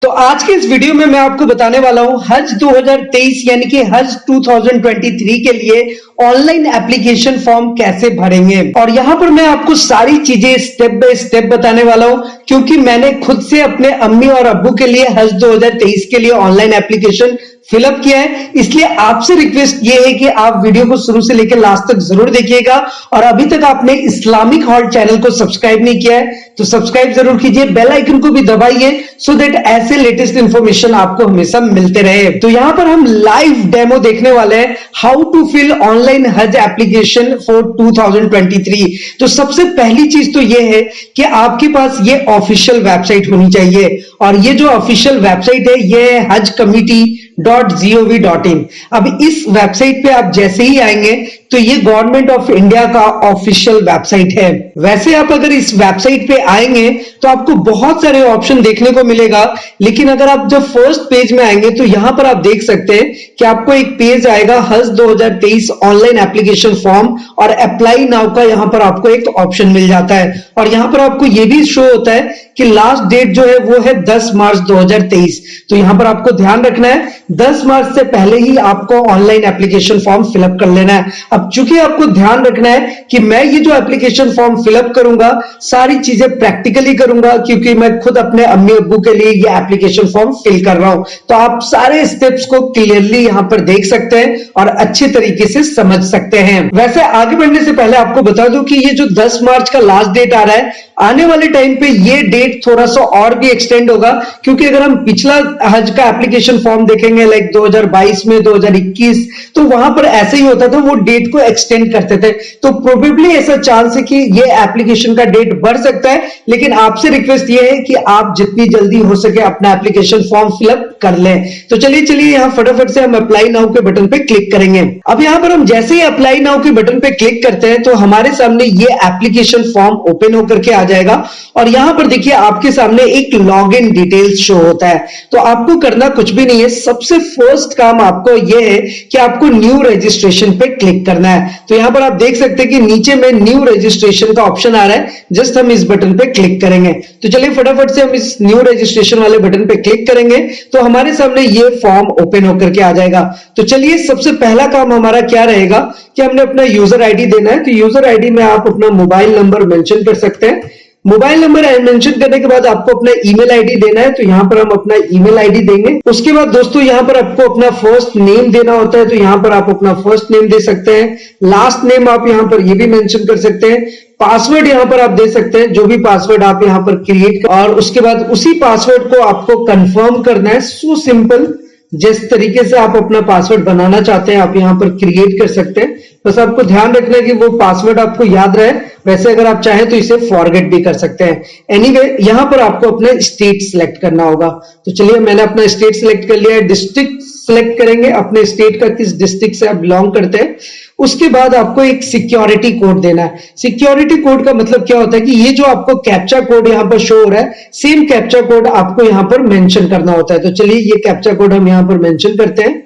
तो आज के इस वीडियो में मैं आपको बताने वाला हूं हज 2023 यानी कि हज 2023 के लिए ऑनलाइन एप्लीकेशन फॉर्म कैसे भरेंगे। और यहां पर मैं आपको सारी चीजें स्टेप बाय स्टेप बताने वाला हूं, क्योंकि मैंने खुद से अपने अम्मी और अब्बू के लिए हज 2023 के लिए ऑनलाइन एप्लीकेशन फिलअप किया है। इसलिए आपसे रिक्वेस्ट ये है कि आप वीडियो को शुरू से लेकर लास्ट तक जरूर देखिएगा। और अभी तक आपने इस्लामिक हॉल्ट चैनल को सब्सक्राइब नहीं किया है तो सब्सक्राइब जरूर कीजिए, बेल आइकन को भी दबाइए सो दैट ऐसे लेटेस्ट इंफॉर्मेशन आपको हमेशा मिलते रहे। तो यहां पर हम लाइव डेमो देखने वाले हैं, हाउ टू फिल ऑनलाइन हज एप्लीकेशन फॉर 2023। तो सबसे पहली चीज तो यह है कि आपके पास ये ऑफिशियल वेबसाइट होनी चाहिए, और ये जो ऑफिशियल वेबसाइट है ये है hajcommittee.gov.in। अब इस वेबसाइट पे आप जैसे ही आएंगे तो ये गवर्नमेंट ऑफ इंडिया का ऑफिशियल वेबसाइट है। वैसे आप अगर इस वेबसाइट पे आएंगे तो आपको बहुत सारे ऑप्शन देखने को मिलेगा, लेकिन अगर आप जब फर्स्ट पेज में आएंगे तो यहां पर आप देख सकते हैं कि आपको एक पेज आएगा हज 2023 ऑनलाइन एप्लीकेशन फॉर्म, और अप्लाई नाउ का यहां पर आपको एक ऑप्शन मिल जाता है। और यहां पर आपको यह भी शो होता है कि लास्ट डेट जो है वो है 10 मार्च 2023। तो यहां पर आपको ध्यान रखना है 10 मार्च से पहले ही आपको ऑनलाइन एप्लीकेशन फॉर्म फिलअप कर लेना है। अब चूंकि आपको ध्यान रखना है कि मैं ये जो एप्लीकेशन फॉर्म फिलअप करूंगा सारी चीजें प्रैक्टिकली करूंगा, क्योंकि मैं खुद अपने अम्मी अब्बू के लिए ये एप्लीकेशन फॉर्म फिल कर रहा हूं। तो आप सारे स्टेप्स को क्लियरली यहां पर देख सकते हैं और अच्छे तरीके से समझ सकते हैं। वैसे आगे बढ़ने से पहले आपको बता दूं कि ये जो 10 मार्च का लास्ट डेट आ रहा है, आने वाले टाइम पे ये डेट थोड़ा सा और भी एक्सटेंड होगा, क्योंकि अगर हम पिछला हज का एप्लीकेशन फॉर्म देखेंगे लाइक 2022 में 2021, तो वहां पर ऐसे ही होता था, वो डेट को एक्सटेंड करते थे। तो प्रोबेबली ऐसा चांस है कि ये एप्लीकेशन का डेट बढ़ सकता है, लेकिन आपसे रिक्वेस्ट ये है कि आप जितनी जल्दी हो सके अपना एप्लीकेशन फॉर्म फिलअप कर लें। तो चलिए यहां फटाफट से हम अप्लाई नाउ के बटन पे क्लिक करेंगे। अब यहां पर हम जैसे ही अप्लाई नाउ के बटन पे क्लिक करते हैं तो हमारे सामने ये एप्लीकेशन फॉर्म ओपन होकर के आ जाएगा, और यहां पर देखिए आपके सामने एक लॉगिन डिटेल्स शो होता है। तो आपको करना कुछ भी नहीं है, सबसे फर्स्ट काम आपको यह है कि आपको न्यू रजिस्ट्रेशन पे क्लिक करना है। तो यहां पर आप देख सकते हैं कि नीचे में न्यू रजिस्ट्रेशन का ऑप्शन आ रहा है, जस्ट हम इस बटन पे क्लिक करेंगे। तो चलिए फटाफट से हम इस न्यू रजिस्ट्रेशन वाले बटन पे क्लिक करेंगे तो हमारे सामने ये फॉर्म ओपन होकर के आ जाएगा। तो चलिए सबसे पहला काम हमारा क्या रहेगा कि हमने अपना यूजर आईडी देना है। तो यूजर आईडी में आप अपना मोबाइल नंबर मेंशन कर सकते हैं। मोबाइल नंबर मेंशन करने के बाद आपको अपना ईमेल आईडी देना है, तो यहां पर हम अपना ईमेल आईडी देंगे। उसके बाद दोस्तों यहां पर आपको अपना फर्स्ट नेम देना होता है, तो यहां पर आप अपना फर्स्ट नेम दे सकते हैं। लास्ट नेम आप यहां पर ये भी मेंशन कर सकते हैं। पासवर्ड यहां पर आप दे सकते हैं, जो भी पासवर्ड आप यहां पर क्रिएट, और उसके बाद उसी पासवर्ड को आपको कंफर्म करना है। सो सिंपल, जिस तरीके से आप अपना पासवर्ड बनाना चाहते हैं आप यहां पर क्रिएट कर सकते हैं। बस आपको ध्यान रखना है कि वो पासवर्ड आपको याद रहे। वैसे अगर आप चाहें तो इसे फॉरगेट भी कर सकते हैं। एनीवे यहां पर आपको अपना स्टेट सिलेक्ट करना होगा। तो चलिए मैंने अपना स्टेट सिलेक्ट कर लिया है। डिस्ट्रिक्ट सिलेक्ट करेंगे, अपने स्टेट का किस डिस्ट्रिक्ट से आप बिलोंग करते हैं। उसके बाद आपको एक सिक्योरिटी कोड देना है। सिक्योरिटी कोड का मतलब क्या होता है कि ये जो आपको कैप्चा कोड यहां पर शो हो रहा है, सेम कैप्चा कोड आपको यहां पर मेंशन करना होता है। तो चलिए ये कैप्चा कोड हम यहां पर मेंशन करते हैं।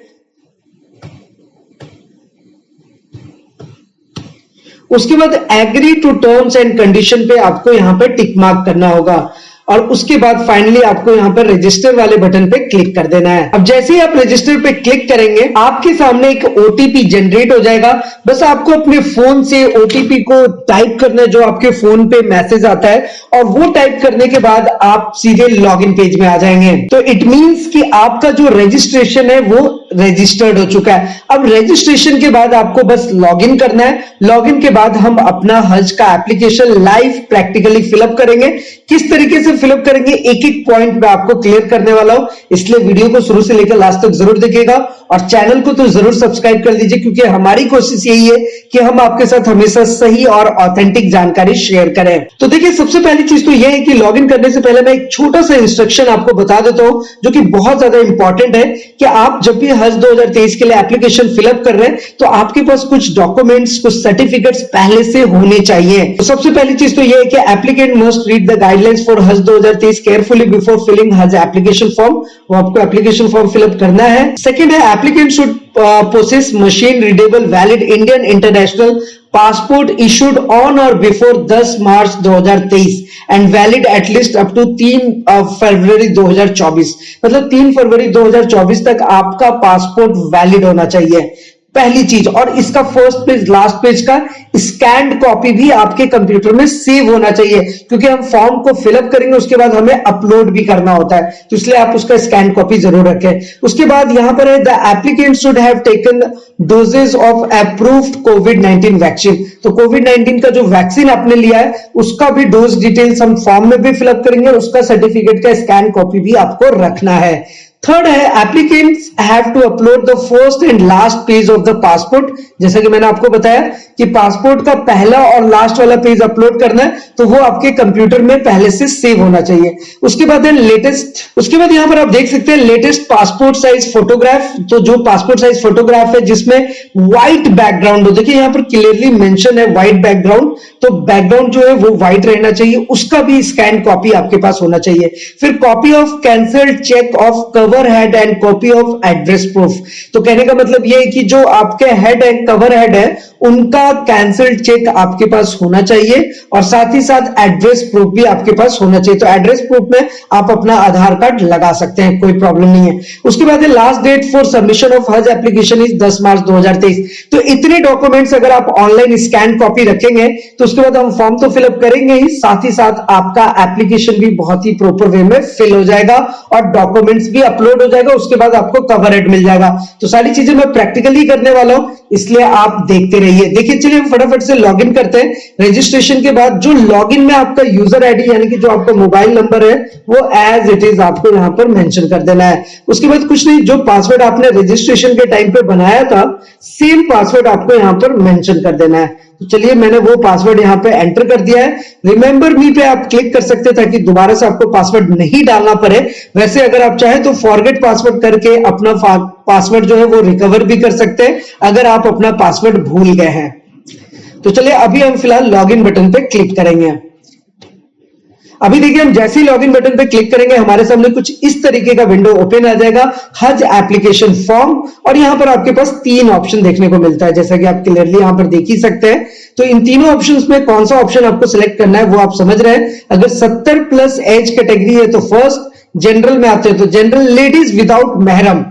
उसके बाद agree to terms and condition पे आपको यहां पर टिक मार्क करना होगा, और उसके बाद फाइनली आपको यहां पर रजिस्टर वाले बटन पे क्लिक कर देना है। अब जैसे ही आप रजिस्टर पे क्लिक करेंगे आपके सामने एक ओटीपी जनरेट हो जाएगा। बस आपको अपने फोन से ओटीपी को टाइप करना है, जो आपके फोन पे मैसेज आता है, और वो टाइप करने के बाद आप सीधे लॉगिन पेज में आ जाएंगे। तो इट मींस कि आपका जो रजिस्ट्रेशन है वो रजिस्टर्ड हो चुका है। अब रजिस्ट्रेशन के बाद आपको बस लॉगिन करना है। लॉगिन के बाद हम अपना हज का एप्लीकेशन लाइव प्रैक्टिकली फिलअप करेंगे। किस तरीके से फिलअप करेंगे एक एक पॉइंट में आपको क्लियर करने वाला हूं, इसलिए वीडियो को शुरू से लेकर लास्ट तक जरूर देखिएगा, और चैनल को तो जरूर सब्सक्राइब कर दीजिए, क्योंकि हमारी कोशिश यही है कि हम आपके साथ हमेशा सही और ऑथेंटिक जानकारी शेयर करें। तो देखिए सबसे पहली चीज तो यह है कि लॉगिन करने से पहले मैं एक छोटा सा इंस्ट्रक्शन आपको बता देता हूं, जो कि बहुत ज्यादा इंपॉर्टेंट है कि आप जब भी हज 2023 के लिए एप्लीकेशन फिलअप कर रहे हैं तो आपके पास कुछ डॉक्यूमेंट्स, कुछ सर्टिफिकेट्स पहले से होने चाहिए। तो सबसे पहली चीज तो यह है कि applicant must read the guidelines for हज 2023 केयरफुली बिफोर फिलिंग हज एप्लीकेशन फॉर्म। वो आपको एप्लीकेशन फॉर्म फिलअप करना है। सेकंड है applicant should possess machine readable valid Indian international passport issued on or before 10 March 2023 and valid at least up to 3 February 2024। मतलब 3 February 2024 तक आपका पासपोर्ट वैलिड होना चाहिए, पहली चीज। और इसका फर्स्ट पेज लास्ट पेज का स्कैन्ड कॉपी भी आपके कंप्यूटर में सेव होना चाहिए, क्योंकि हम फॉर्म को फिलअप करेंगे उसके बाद हमें अपलोड भी करना होता है, तो इसलिए आप उसका स्कैन कॉपी जरूर रखें। उसके बाद यहां पर है the applicant should have taken doses of approved कोविड-19 वैक्सीन। तो कोविड-19 का जो वैक्सीन आपने लिया है उसका भी डोज डिटेल्स हम फॉर्म में भी फिलअप करेंगे, उसका सर्टिफिकेट का स्कैन कॉपी भी आपको रखना है। थर्ड है applicants have to upload the first and last page of the passport. जैसा कि मैंने आपको बताया कि पासपोर्ट का पहला और लास्ट वाला पेज अपलोड करना है, तो वो आपके कंप्यूटर में पहले से सेव होना चाहिए। उसके बाद है उसके बाद यहां पर आप देख सकते हैं लेटेस्ट पासपोर्ट साइज फोटोग्राफ। तो जो पासपोर्ट साइज फोटोग्राफ है जिसमें व्हाइट बैकग्राउंड हो, देखिए यहां पर क्लियरली मेंशन है व्हाइट बैकग्राउंड, तो बैकग्राउंड जो है वो व्हाइट रहना चाहिए, उसका भी स्कैन कॉपी आपके पास होना चाहिए। फिर copy of cancelled cheque of cover head and copy of address proof. तो कहने का मतलब ये है कि जो आपके हेड है, कवर हेड है, उनका कैंसल्ड चेक आपके पास होना चाहिए और साथ ही साथ एड्रेस प्रूफ भी आपके पास होना चाहिए। तो एड्रेस प्रूफ में आप अपना आधार कार्ड लगा सकते हैं, कोई प्रॉब्लम नहीं है। उसके बाद last date for submission of Hajj application is 10 March 2023। तो इतने डॉक्यूमेंट्स अगर आप ऑनलाइन स्कैन कॉपी रखेंगे तो उसके बाद हम फॉर्म तो फिलअप करेंगे ही साथ आपका एप्लीकेशन भी बहुत ही प्रॉपर वे में फिल हो जाएगा और डॉक्यूमेंट्स भी अपलोड हो जाएगा। उसके बाद आपको कवर हेड मिल जाएगा। तो सारी चीजें मैं प्रैक्टिकली करने वाला हूं, इसलिए आप देखते रहिए। देखिए चलिए हम फटाफट से लॉगिन करते हैं। रजिस्ट्रेशन के बाद जो लॉगिन में आपका यूजर आईडी यानी कि जो आपका मोबाइल नंबर है वो एज इट इज आपको यहां पर मेंशन कर देना है। उसके बाद कुछ नहीं, जो पासवर्ड आपने रजिस्ट्रेशन के टाइम पे बनाया था सेम पासवर्ड आपको यहां पर मेंशन कर देना है। तो चलिए मैंने वो पासवर्ड यहां पे एंटर कर दिया है। रिमेंबर मी पे आप क्लिक कर सकते हैं ताकि दोबारा से आपको पासवर्ड नहीं डालना पड़े। वैसे अगर आप चाहे तो फॉरगेट पासवर्ड करके अपना पासवर्ड जो है वो रिकवर भी कर सकते हैं अगर आप अपना पासवर्ड भूल गए हैं। तो चलिए अभी हम फिलहाल लॉगिन बटन पे क्लिक करेंगे। अभी देखिए हम जैसे ही लॉगिन बटन पे क्लिक करेंगे हमारे सामने कुछ इस तरीके का विंडो ओपन आ जाएगा, हज एप्लीकेशन फॉर्म। और यहां पर आपके पास 3 ऑप्शन देखने को मिलता है, जैसा कि आप क्लियरली यहां पर देख ही सकते हैं। तो इन तीनों ऑप्शंस में कौन सा ऑप्शन आपको सिलेक्ट करना है वो आप समझ रहे हैं। अगर 70 प्लस एज कैटेगरी है तो फर्स्ट, जनरल में आते हैं तो जनरल लेडीज विदाउट महरम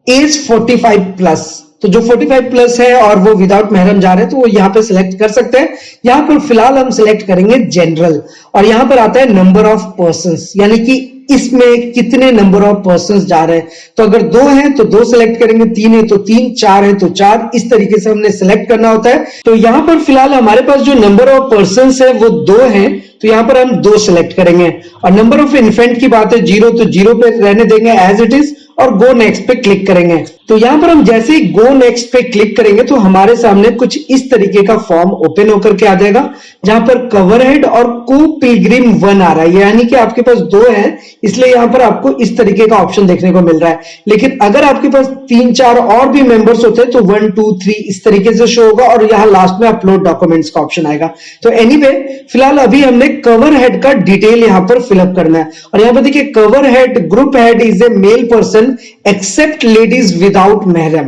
एज 45 प्लस, तो जो 45 प्लस है और वो विदाउट महरम जा रहे हैं तो वो यहां पे सिलेक्ट कर सकते हैं। यहां पर फिलहाल हम सिलेक्ट करेंगे जनरल और यहां पर आता है नंबर ऑफ पर्संस, यानी कि इसमें कितने नंबर ऑफ पर्संस जा रहे हैं। तो अगर 2 हैं तो 2 सिलेक्ट करेंगे, 3 है तो 3, 4 है तो 4, इस तरीके से हमने सिलेक्ट करना होता है। तो यहां पर फिलहाल हमारे पास जो नंबर ऑफ पर्संस है वो 2 है, तो यहां पर हम 2 सिलेक्ट करेंगे। और नंबर ऑफ इन्फेंट की बात है 0, तो 0 पे रहने देंगे एज इट इज और गो नेक्स्ट पे क्लिक करेंगे। तो यहां पर हम जैसे ही गो नेक्स्ट पे क्लिक करेंगे तो हमारे सामने कुछ इस तरीके का फॉर्म ओपन होकर के आ जाएगा, जहां पर कवर हेड और को पिलग्रिम 1 आ रहा है, यानी कि आपके पास 2 है इसलिए यहां पर आपको इस तरीके का ऑप्शन देखने को मिल रहा है। लेकिन अगर आपके पास 3, 4 और भी मेंबर्स होते हैं तो 1, 2, 3 इस तरीके से शो होगा और यहां लास्ट में अपलोड डॉक्यूमेंट्स का ऑप्शन आएगा। तो एनीवे फिलहाल अभी हमने कवर हेड का डिटेल यहां पर फिलअप करना है और यहां पर देखिए cover head group head is a male person except ladies without mahram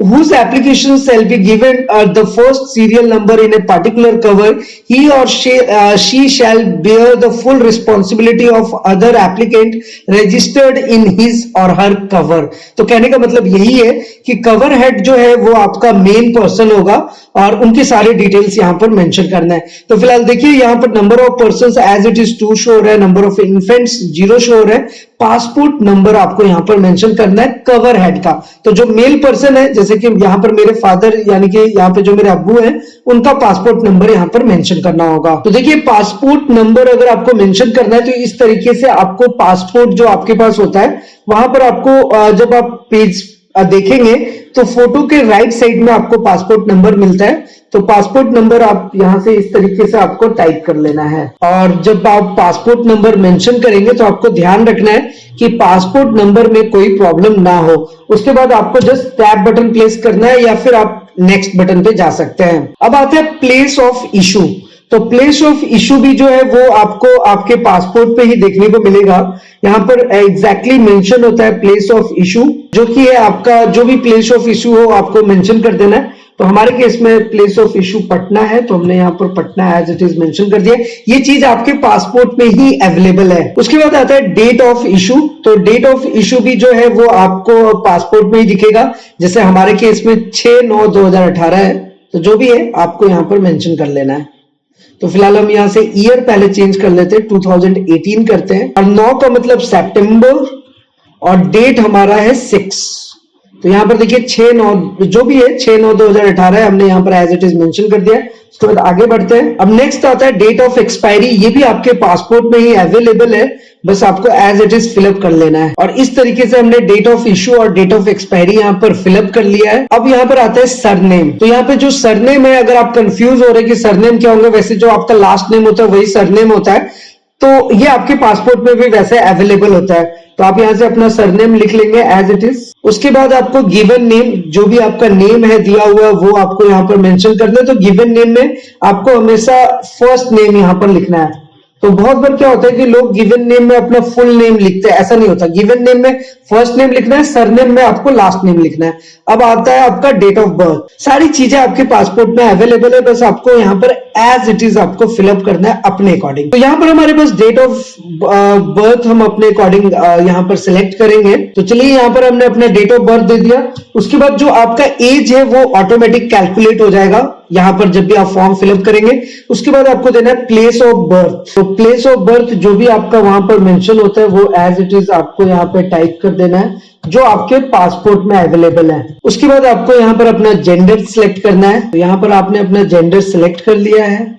whose application shall be given the first serial number in a particular cover. He or she shall bear the full responsibility of other applicant registered in his or her cover. तो कहने का मतलब यही है कि cover head जो है वो आपका मेन पर्सन होगा और उनके सारे डिटेल्स यहां पर मेंशन करना है। तो फिलहाल देखिए यहां पर number of persons as it is 2 show हो रहा है, नंबर ऑफ इन्फेंट्स 0 शो हो रहा है, पासपोर्ट नंबर आपको यहां पर मेंशन करना है कवर हेड का। तो जो मेल पर्सन है जैसे कि यहां पर मेरे फादर यानी कि यहां पे जो मेरे अब्बू हैं उनका पासपोर्ट नंबर यहां पर मेंशन करना होगा। तो देखिए पासपोर्ट नंबर अगर आपको मेंशन करना है तो इस तरीके से आपको पासपोर्ट जो आपके पास होता है वहां पर आपको जब आप पेज देखेंगे तो फोटो के राइट साइड में आपको पासपोर्ट नंबर मिलता है। तो पासपोर्ट नंबर आप यहां से इस तरीके से आपको टाइप कर लेना है और जब आप पासपोर्ट नंबर मेंशन करेंगे तो आपको ध्यान रखना है कि पासपोर्ट नंबर में कोई प्रॉब्लम ना हो। उसके बाद आपको जस्ट टैब बटन प्लेस करना है या फिर आप नेक्स्ट बटन पे जा सकते हैं। अब आते हैं प्लेस ऑफ इशू। तो प्लेस ऑफ इशू भी जो है वो आपको आपके पासपोर्ट पे ही देखने को मिलेगा। यहाँ पर एग्जैक्टली मेंशन होता है प्लेस ऑफ इशू, जो कि है आपका जो भी प्लेस ऑफ इशू हो आपको मेंशन कर देना है। तो हमारे केस में प्लेस ऑफ इशू पटना है, तो हमने यहाँ पर Patna as it is mention कर दिया। ये चीज आपके पासपोर्ट में ही अवेलेबल है। उसके बाद आता है डेट ऑफ इशू। तो डेट ऑफ इशू भी जो है वो आपको पासपोर्ट में ही दिखेगा। जैसे हमारे केस में 6/9/2018 है, तो जो भी है आपको यहाँ पर मेंशन कर लेना है। तो फिलहाल हम यहाँ से ईयर पहले चेंज कर लेते हैं, 2018 करते हैं, और 9 का मतलब सितंबर, और डेट हमारा है 6। तो यहाँ पर देखिए 6/9 जो भी है 6/9/2018 हमने यहाँ पर एज इट इज मेंशन कर दिया है। उसके बाद आगे बढ़ते हैं। अब नेक्स्ट आता है डेट ऑफ एक्सपायरी। ये भी आपके पासपोर्ट में ही अवेलेबल है, बस आपको एज इट इज फिलअप कर लेना है। और इस तरीके से हमने डेट ऑफ इशू और डेट ऑफ एक्सपायरी यहाँ पर फिलअप कर लिया है। अब यहाँ पर आता है सरनेम। तो यहाँ पे जो सरनेम है, अगर आप कंफ्यूज हो रहे कि सरनेम क्या होंगे, वैसे जो आपका लास्ट नेम होता है वही सरनेम होता है। तो ये आपके पासपोर्ट में भी वैसे अवेलेबल होता है। तो आप यहाँ से अपना सरनेम लिख लेंगे एज इट इज। उसके बाद आपको गिवन नेम, जो भी आपका नेम है दिया हुआ वो आपको यहाँ पर मेंशन करना है। तो गिवन नेम में आपको हमेशा फर्स्ट नेम यहाँ पर लिखना है। तो बहुत बार क्या होता है कि लोग गिवन नेम में अपना फुल नेम लिखते हैं, ऐसा नहीं होता। गिवन नेम में फर्स्ट नेम लिखना है, सरनेम में आपको लास्ट नेम लिखना है। अब आता है आपका डेट ऑफ बर्थ। सारी चीजें आपके पासपोर्ट में अवेलेबल है, बस आपको यहाँ पर एज इट इज आपको फिलअप करना है अपने अकॉर्डिंग। तो यहाँ पर हमारे पास डेट ऑफ बर्थ हम अपने अकॉर्डिंग यहाँ पर सिलेक्ट करेंगे। तो चलिए यहाँ पर हमने अपना डेट ऑफ बर्थ दे दिया। उसके बाद जो आपका एज है वो ऑटोमेटिक कैलकुलेट हो जाएगा यहाँ पर जब भी आप फॉर्म फिलअप करेंगे। उसके बाद आपको देना है प्लेस ऑफ बर्थ। तो प्लेस ऑफ बर्थ जो भी आपका वहां पर मेंशन होता है वो एज इट इज आपको यहाँ पे टाइप कर देना है, जो आपके पासपोर्ट में अवेलेबल है। उसके बाद आपको यहाँ पर अपना जेंडर सिलेक्ट करना है। तो यहाँ पर आपने अपना जेंडर सिलेक्ट कर लिया है।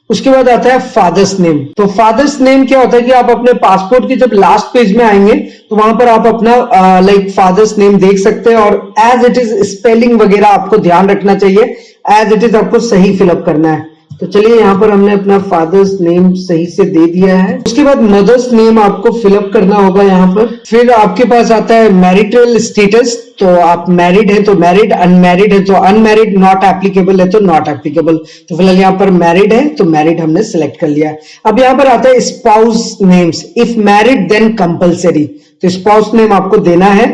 उसके बाद आता है फादर्स नेम। तो फादर्स नेम क्या होता है कि आप अपने पासपोर्ट के जब लास्ट पेज में आएंगे तो वहां पर आप अपना लाइक फादर्स नेम देख सकते हैं, और एज इट इज स्पेलिंग वगैरह आपको ध्यान रखना चाहिए, एज इट इज आपको सही फिलअप करना है। तो चलिए यहाँ पर हमने अपना फादर्स नेम सही से दे दिया है। उसके बाद मदर्स नेम आपको फिलअप करना होगा यहाँ पर। फिर आपके पास आता है मैरिटल स्टेटस। तो आप मैरिड है तो मैरिड, अनमैरिड है तो अनमैरिड, नॉट एप्लीकेबल है तो नॉट एप्लीकेबल। तो फिलहाल यहाँ पर मैरिड है तो मैरिड हमने सिलेक्ट कर लिया है। अब यहाँ पर आता है spouse names. If married then compulsory. तो स्पाउस नेम आपको देना है,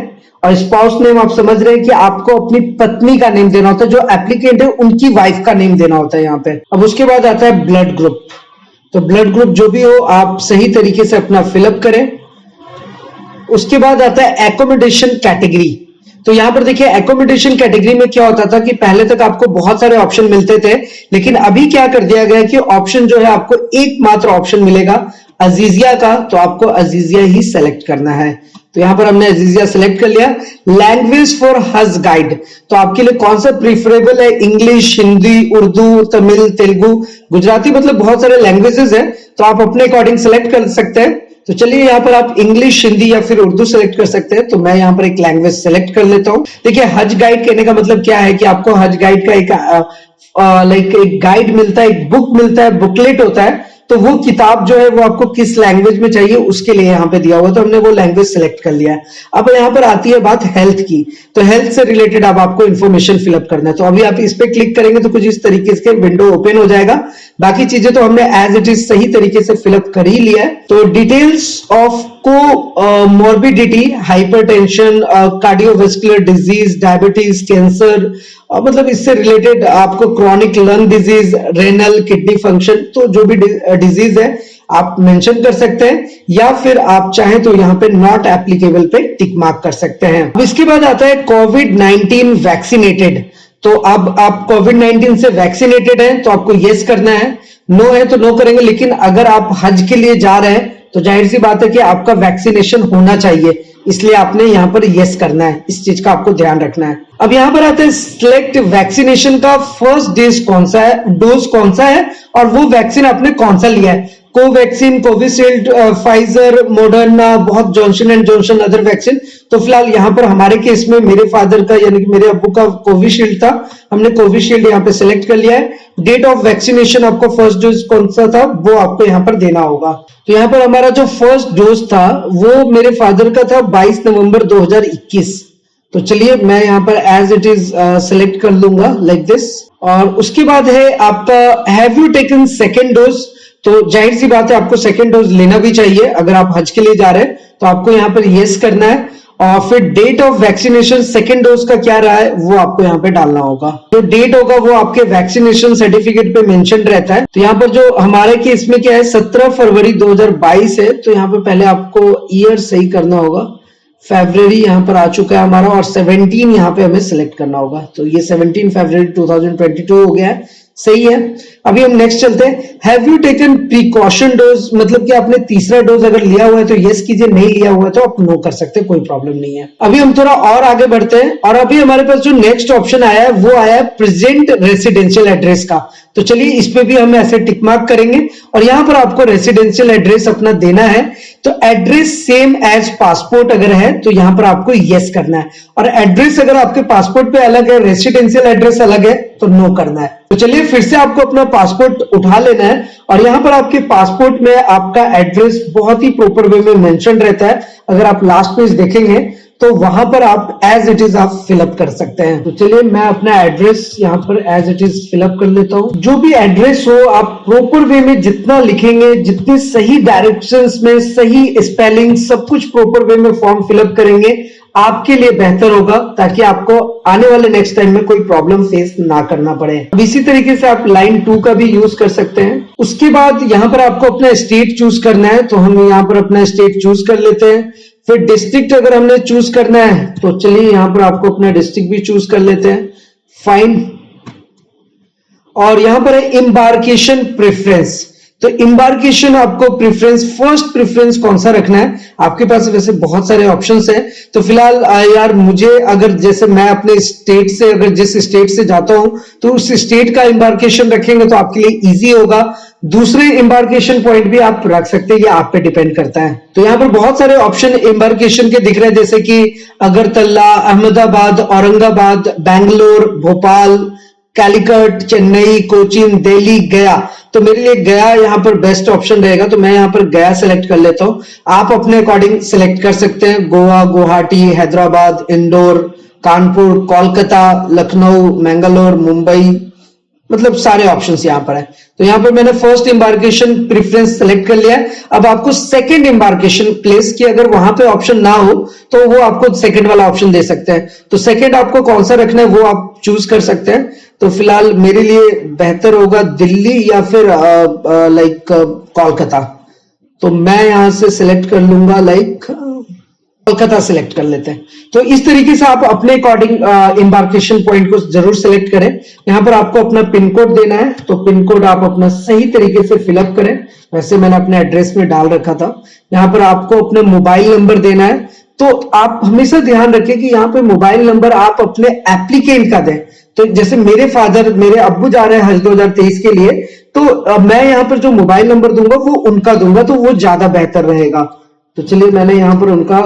और स्पाउस नेम आप समझ रहे हैं कि आपको अपनी पत्नी का नेम देना होता है, जो एप्लीकेंट है उनकी वाइफ का नेम देना होता है यहाँ पे। अब उसके बाद आता है ब्लड ग्रुप। तो ब्लड ग्रुप जो भी हो आप सही तरीके से अपना फिलअप करें। उसके बाद आता है एकोमोडेशन कैटेगरी। तो यहाँ पर देखिए एकोमोडेशन कैटेगरी में क्या होता था कि पहले तक आपको बहुत सारे ऑप्शन मिलते थे, लेकिन अभी क्या कर दिया गया कि ऑप्शन जो है आपको एकमात्र ऑप्शन मिलेगा अजीजिया का। तो आपको अजीजिया ही सेलेक्ट करना है। तो यहाँ पर हमने अजीजिया सेलेक्ट कर लिया। लैंग्वेज फॉर हज गाइड। तो आपके लिए कौन सा प्रीफरेबल है? इंग्लिश, हिंदी, उर्दू, तमिल, तेलुगु, गुजराती, मतलब बहुत सारे लैंग्वेजेस है, तो आप अपने अकॉर्डिंग सेलेक्ट कर सकते हैं। तो चलिए यहाँ पर आप इंग्लिश, हिंदी या फिर उर्दू सेलेक्ट कर सकते हैं। तो मैं यहाँ पर एक लैंग्वेज सेलेक्ट कर लेता हूँ। देखिए हज गाइड कहने का मतलब क्या है कि आपको हज गाइड का एक गाइड मिलता है, एक बुक मिलता है, बुकलेट होता है। तो वो किताब जो है वो आपको किस लैंग्वेज में चाहिए उसके लिए यहाँ पे दिया हुआ, तो हमने वो लैंग्वेज सिलेक्ट कर लिया है। अब यहाँ पर आती है बात हेल्थ की। तो हेल्थ से रिलेटेड अब आपको इन्फॉर्मेशन फिलअप करना है। तो अभी आप इस पे क्लिक करेंगे तो कुछ इस तरीके से विंडो ओपन हो जाएगा। बाकी चीजें तो हमने एज इट इज सही तरीके से फिलअप कर ही लिया है। तो डिटेल्स ऑफ को morbidity, hypertension, cardiovascular disease, diabetes, cancer, मतलब इससे रिलेटेड आपको chronic lung disease, renal, kidney function, तो जो भी डिजीज है आप मेंशन कर सकते हैं, या फिर आप चाहें तो यहाँ पे नॉट एप्लीकेबल पे टिक मार्क कर सकते हैं। अब इसके बाद आता है कोविड-19 वैक्सीनेटेड। तो अब आप कोविड-19 से वैक्सीनेटेड हैं तो आपको यस करना है, नो है तो नो करेंगे। लेकिन अगर आप हज के लिए जा रहे हैं तो जाहिर सी बात है कि आपका वैक्सीनेशन होना चाहिए, इसलिए आपने यहाँ पर यस करना है। इस चीज का आपको ध्यान रखना है। अब यहाँ पर आता है सिलेक्ट वैक्सीनेशन का फर्स्ट डोज कौन सा है और वो वैक्सीन आपने कौन सा लिया है। कोवैक्सीन, कोविशील्ड, फाइजर, मॉडर्ना, बहुत Johnson and Johnson other vaccine. तो फिलहाल यहाँ पर हमारे केस में मेरे फादर का यानी कि मेरे अब्बू का कोविशील्ड था, हमने कोविशील्ड यहाँ पे सिलेक्ट कर लिया है। डेट ऑफ वैक्सीनेशन आपको फर्स्ट डोज कौन सा था वो आपको यहाँ पर देना होगा। तो यहाँ पर हमारा जो फर्स्ट डोज था वो मेरे फादर का था 22 नवंबर 2021। तो चलिए मैं यहाँ पर एज इट इज सिलेक्ट कर लूंगा लाइक दिस। और उसके बाद है आपका have you taken second dose. तो जाहिर सी बात है आपको सेकेंड डोज लेना भी चाहिए। अगर आप हज के लिए जा रहे हैं तो आपको यहाँ पर यस करना है, और फिर date of vaccination second dose का क्या रहा है वो आपको यहाँ पे डालना होगा। जो डेट होगा वो आपके वैक्सीनेशन सर्टिफिकेट पे मेंशन रहता है। तो यहाँ पर जो हमारे केस में क्या है 17 फरवरी 2022 है, तो यहाँ पे पहले आपको ईयर सही करना होगा। फरवरी यहाँ पर आ चुका है हमारा, और 17 यहाँ पे हमें सिलेक्ट करना होगा। तो ये 17 फरवरी 2022 हो गया है, सही है। अभी हम नेक्स्ट चलते हैं। Have you taken precaution dose, मतलब कि आपने तीसरा डोज अगर लिया हुआ है तो यस कीजिए, नहीं लिया हुआ है तो आप नो कर सकते हैं, कोई प्रॉब्लम नहीं है। अभी हम थोड़ा और आगे बढ़ते हैं, और अभी हमारे पास जो नेक्स्ट ऑप्शन आया है वो आया है प्रेजेंट रेसिडेंशियल एड्रेस का। तो चलिए इस पे भी हम ऐसे टिक मार्क करेंगे, और यहां पर आपको रेसिडेंशियल एड्रेस अपना देना है। तो एड्रेस सेम एज पासपोर्ट अगर है तो यहां पर आपको यस करना है, और एड्रेस अगर आपके पासपोर्ट पे अलग है, रेसिडेंशियल एड्रेस अलग है, तो नो करना है। तो चलिए फिर से आपको अपना पासपोर्ट उठा लेना है, और यहां पर आपके पासपोर्ट में आपका एड्रेस बहुत ही प्रॉपर वे में मेंशन रहता है। अगर आप लास्ट पेज देखेंगे तो वहां पर आप एज इट इज आप फिलअप कर सकते हैं। तो चलिए मैं अपना एड्रेस यहाँ पर एज इट इज फिलअप कर लेता हूँ। जो भी एड्रेस हो आप प्रॉपर वे में जितना लिखेंगे, जितने सही डायरेक्शंस में, सही स्पेलिंग, सब कुछ प्रॉपर वे में फॉर्म फिलअप करेंगे, आपके लिए बेहतर होगा, ताकि आपको आने वाले नेक्स्ट टाइम में कोई प्रॉब्लम फेस ना करना पड़े। अब इसी तरीके से आप लाइन 2 का भी यूज कर सकते हैं। उसके बाद यहाँ पर आपको अपना स्टेट चूज करना है, तो हम यहाँ पर अपना स्टेट चूज कर लेते हैं। फिर डिस्ट्रिक्ट अगर हमने चूज करना है तो चलिए यहां पर आपको अपना डिस्ट्रिक्ट भी चूज कर लेते हैं, फाइन। और यहां पर है एम्बार्केशन प्रेफरेंस। तो एम्बार्केशन आपको प्रेफरेंस, फर्स्ट प्रेफरेंस कौन सा रखना है, आपके पास वैसे बहुत सारे ऑप्शंस हैं। तो फिलहाल यार मुझे, अगर जैसे मैं अपने स्टेट से, अगर जिस स्टेट से जाता हूं तो उस स्टेट का एम्बार्केशन रखेंगे तो आपके लिए इजी होगा। दूसरे एम्बार्केशन पॉइंट भी आप रख सकते हैं, ये आप पे डिपेंड करता है। तो यहाँ पर बहुत सारे ऑप्शन एम्बार्केशन के दिख रहे हैं, जैसे कि अगरतला, अहमदाबाद, औरंगाबाद, बैंगलोर, भोपाल, कैलिकट, चेन्नई, कोचीन, दिल्ली, गया। तो मेरे लिए गया यहाँ पर बेस्ट ऑप्शन रहेगा, तो मैं यहाँ पर गया सेलेक्ट कर लेता हूं। आप अपने अकॉर्डिंग सेलेक्ट कर सकते हैं, गोवा, गुवाहाटी, हैदराबाद, इंदौर, कानपुर, कोलकाता, लखनऊ, मैंगलोर, मुंबई, मतलब सारे ऑप्शंस यहाँ पर है। तो यहाँ पर मैंने फर्स्ट एम्बार्केशन प्रेफरेंस सेलेक्ट कर लिया है। अब आपको सेकंड एम्बार्केशन प्लेस की अगर वहां पे ऑप्शन ना हो तो वो आपको सेकंड वाला ऑप्शन दे सकते हैं। तो सेकंड आपको कौन सा रखना है वो आप चूज कर सकते हैं। तो फिलहाल मेरे लिए बेहतर होगा दिल्ली या फिर लाइक कोलकाता। तो मैं यहां से सिलेक्ट कर लूंगा लाइक कोलकाता सिलेक्ट कर लेते हैं। तो इस तरीके से आप अपने अकॉर्डिंग एम्बार्केशन पॉइंट को जरूर सिलेक्ट करें। यहां पर आपको अपना पिन कोड देना है, तो पिन कोड आप अपना सही तरीके से फिलअप करें, वैसे मैंने अपने एड्रेस में डाल रखा था। यहां पर आपको अपना मोबाइल नंबर देना है। तो आप हमेशा ध्यान रखें कि यहाँ पे मोबाइल नंबर आप अपने एप्लीकेंट का दें। तो जैसे मेरे फादर, मेरे अब्बू जा रहे हैं हज 2023 के लिए, तो मैं यहाँ पर जो मोबाइल नंबर दूंगा वो उनका दूंगा, तो वो ज्यादा बेहतर रहेगा। तो चलिए मैंने यहाँ पर उनका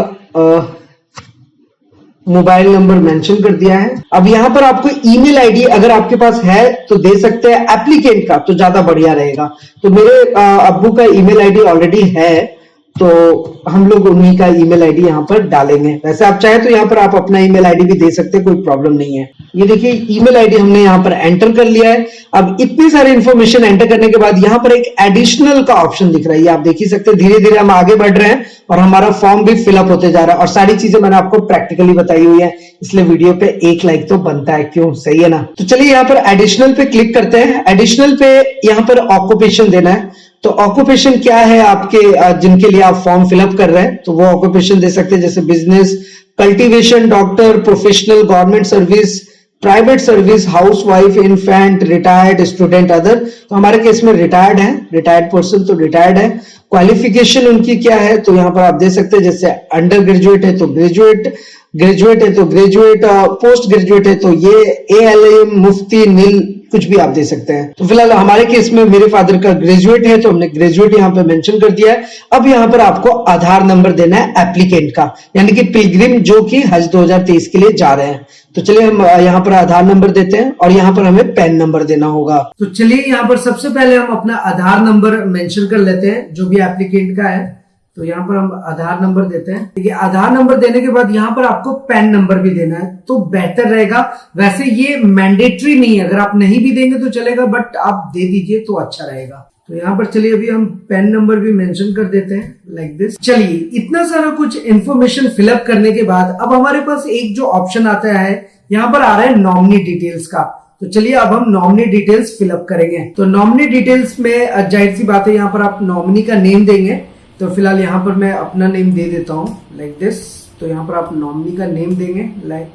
मोबाइल नंबर मेंशन कर दिया है। अब यहां पर आपको ईमेल आईडी अगर आपके पास है तो दे सकते हैं, एप्लीकेंट का तो ज्यादा बढ़िया रहेगा। तो मेरे अब्बू का ईमेल आईडी ऑलरेडी है, तो हम लोग उन्हीं का ईमेल आईडी यहाँ पर डालेंगे। वैसे आप चाहे तो यहाँ पर आप अपना ईमेल आईडी भी दे सकते हैं, कोई प्रॉब्लम नहीं है। ये देखिए ईमेल आईडी हमने यहाँ पर एंटर कर लिया है। अब इतनी सारी इंफॉर्मेशन एंटर करने के बाद यहाँ पर एक एडिशनल का ऑप्शन दिख रहा है, ये आप देख ही सकते हैं। धीरे धीरे हम आगे बढ़ रहे हैं और हमारा फॉर्म भी फिलअप होते जा रहा है, और सारी चीजें मैंने आपको प्रैक्टिकली बताई हुई है, इसलिए वीडियो पे एक लाइक तो बनता है, क्यों, सही है ना। तो चलिए यहाँ पर एडिशनल पे क्लिक करते हैं। एडिशनल पे यहाँ पर ऑक्यूपेशन देना है। तो ऑक्यूपेशन क्या है आपके, जिनके लिए आप फॉर्म फिलअप कर रहे हैं, तो वो ऑक्यूपेशन दे सकते हैं, जैसे business, cultivation, doctor, professional, government service, private service, house wife, infant, retired, student, other. तो हमारे केस में रिटायर्ड है, रिटायर्ड पर्सन, तो रिटायर्ड है। क्वालिफिकेशन उनकी क्या है, तो यहाँ पर आप दे सकते हैं, जैसे अंडर ग्रेजुएट है तो ग्रेजुएट, ग्रेजुएट है तो ग्रेजुएट, पोस्ट ग्रेजुएट है तो ये ALM, मुफ्ती, नील, कुछ भी आप दे सकते हैं। तो फिलहाल हमारे केस में मेरे फादर का ग्रेजुएट है, तो हमने ग्रेजुएट यहाँ पे मेंशन कर दिया है। अब यहाँ पर आपको आधार नंबर देना है एप्लीकेंट का, यानी कि पिलग्रिम जो कि हज 2023 के लिए जा रहे हैं। तो चलिए हम यहाँ पर आधार नंबर देते हैं, और यहाँ पर हमें पैन नंबर देना होगा। तो चलिए यहाँ पर सबसे पहले हम अपना आधार नंबर मेंशन कर लेते हैं, जो भी एप्लीकेंट का है। तो यहाँ पर हम आधार नंबर देते हैं। देखिए आधार नंबर देने के बाद यहाँ पर आपको पैन नंबर भी देना है तो बेहतर रहेगा। वैसे ये मैंडेटरी नहीं है, अगर आप नहीं भी देंगे तो चलेगा, बट आप दे दीजिए तो अच्छा रहेगा। तो यहाँ पर चलिए अभी हम पैन नंबर भी मेंशन कर देते हैं लाइक दिस। चलिए इतना सारा कुछ इन्फॉर्मेशन फिलअप करने के बाद अब हमारे पास एक जो ऑप्शन आता है, यहाँ पर आ रहा है नॉमिनी डिटेल्स का। तो चलिए अब हम नॉमिनी डिटेल्स फिलअप करेंगे। तो नॉमिनी डिटेल्स में जाहिर सी बात है यहाँ पर आप नॉमिनी का नेम देंगे। तो फिलहाल यहाँ पर मैं अपना नेम दे देता हूँ लाइक दिस। तो यहाँ पर आप नॉमिनी का नेम देंगे लाइक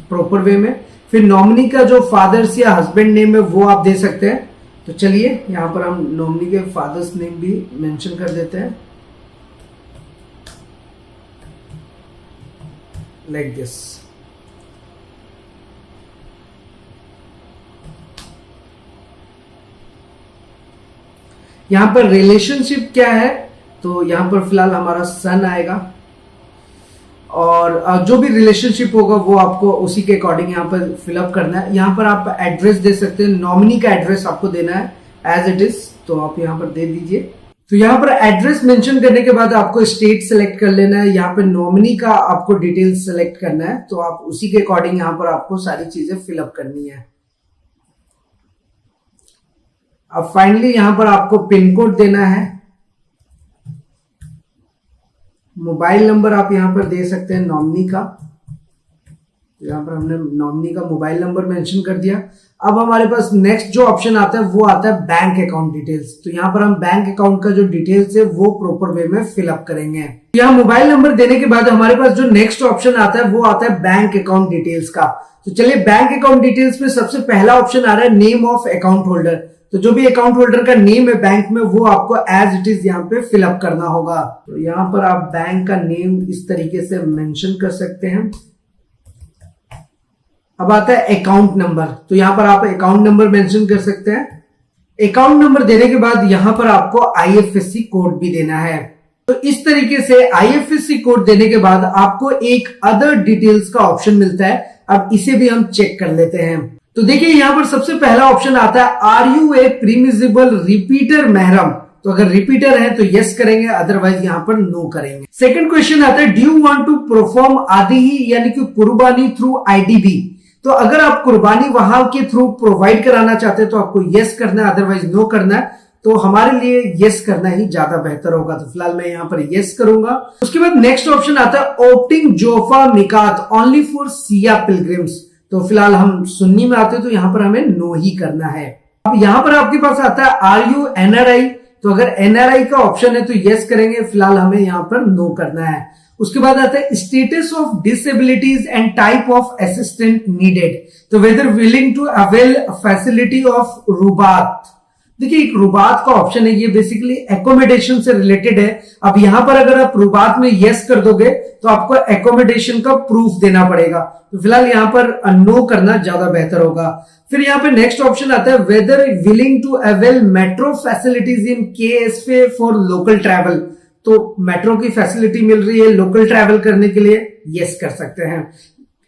प्रॉपर वे में। फिर नॉमिनी का जो फादर्स या हस्बैंड नेम है वो आप दे सकते हैं। तो चलिए यहाँ पर हम नॉमिनी के फादर्स नेम भी मेंशन कर देते हैं लाइक दिस। यहाँ पर रिलेशनशिप क्या है, तो यहाँ पर फिलहाल हमारा सन आएगा और जो भी रिलेशनशिप होगा वो आपको उसी के अकॉर्डिंग यहाँ पर फिलअप करना है। यहाँ पर आप एड्रेस दे सकते हैं, नॉमिनी का एड्रेस आपको देना है एज इट इज, तो आप यहाँ पर दे दीजिए। तो यहाँ पर एड्रेस मेंशन करने के बाद आपको स्टेट सेलेक्ट कर लेना है। यहाँ पर नॉमिनी का आपको डिटेल्स सेलेक्ट करना है, तो आप उसी के अकॉर्डिंग यहाँ पर आपको सारी चीजें फिलअप करनी है। अब फाइनली यहाँ पर आपको पिन कोड देना है। मोबाइल नंबर आप यहाँ पर दे सकते हैं नॉमिनी का। यहाँ पर हमने नॉमिनी का मोबाइल नंबर मेंशन कर दिया। अब हमारे पास नेक्स्ट जो ऑप्शन आता है वो आता है बैंक अकाउंट डिटेल्स। तो यहाँ पर हम बैंक अकाउंट का जो डिटेल्स है वो प्रॉपर वे में फिलअप करेंगे। यहाँ मोबाइल नंबर देने के बाद हमारे पास जो नेक्स्ट ऑप्शन आता है वो आता है बैंक अकाउंट डिटेल्स का। तो चलिए बैंक अकाउंट डिटेल्स में सबसे पहला ऑप्शन आ रहा है नेम ऑफ अकाउंट होल्डर। तो जो भी अकाउंट होल्डर का नेम है बैंक में वो आपको एज इट इज यहाँ पे फिलअप करना होगा। तो यहाँ पर आप बैंक का नेम इस तरीके से मेंशन कर सकते हैं। अब आता है अकाउंट नंबर। तो यहाँ पर आप अकाउंट नंबर मेंशन कर सकते हैं। अकाउंट नंबर देने के बाद यहाँ पर आपको आईएफएससी कोड भी देना है। तो इस तरीके से आईएफएससी कोड देने के बाद आपको एक अदर डिटेल्स का ऑप्शन मिलता है। अब इसे भी हम चेक कर लेते हैं। तो देखिए यहाँ पर सबसे पहला ऑप्शन आता है आर यू ए प्रीमिजिबल रिपीटर महरम। तो अगर रिपीटर है तो यस करेंगे, अदरवाइज यहाँ पर नो करेंगे। सेकंड क्वेश्चन आता है do you want to perform आदिही यानी कि कुर्बानी थ्रू आईडीबी। तो अगर आप कुर्बानी वहां के थ्रू प्रोवाइड कराना चाहते हैं तो आपको यस करना है, अदरवाइज नो करना है। तो हमारे लिए यस करना ही ज्यादा बेहतर होगा। तो फिलहाल मैं यहाँ पर यस करूंगा। उसके बाद नेक्स्ट ऑप्शन आता है ओप्टिंग जोफा मिकात ओनली फॉर सिया पिलग्रिम्स। तो फिलहाल हम सुन्नी में आते हैं तो यहाँ पर हमें नो ही करना है। अब यहाँ पर आपके पास आता है आर यू एनआरआई। तो अगर एनआरआई का ऑप्शन है तो यस करेंगे, फिलहाल हमें यहाँ पर नो करना है। उसके बाद आता है status of disabilities and type of assistant needed. तो whether willing to avail facility of रुबात। देखिए एक रुबात का ऑप्शन है, ये बेसिकली एकोमोडेशन से रिलेटेड है। अब यहां पर अगर आप रुबात में यस कर दोगे तो आपको एकोमोडेशन का प्रूफ देना पड़ेगा। तो फिलहाल यहाँ पर नो करना ज्यादा बेहतर होगा। फिर यहाँ पे नेक्स्ट ऑप्शन आता है whether willing to avail metro facilities in KSA for local travel. तो मेट्रो की फैसिलिटी मिल रही है लोकल ट्रैवल करने के लिए, यस कर सकते हैं।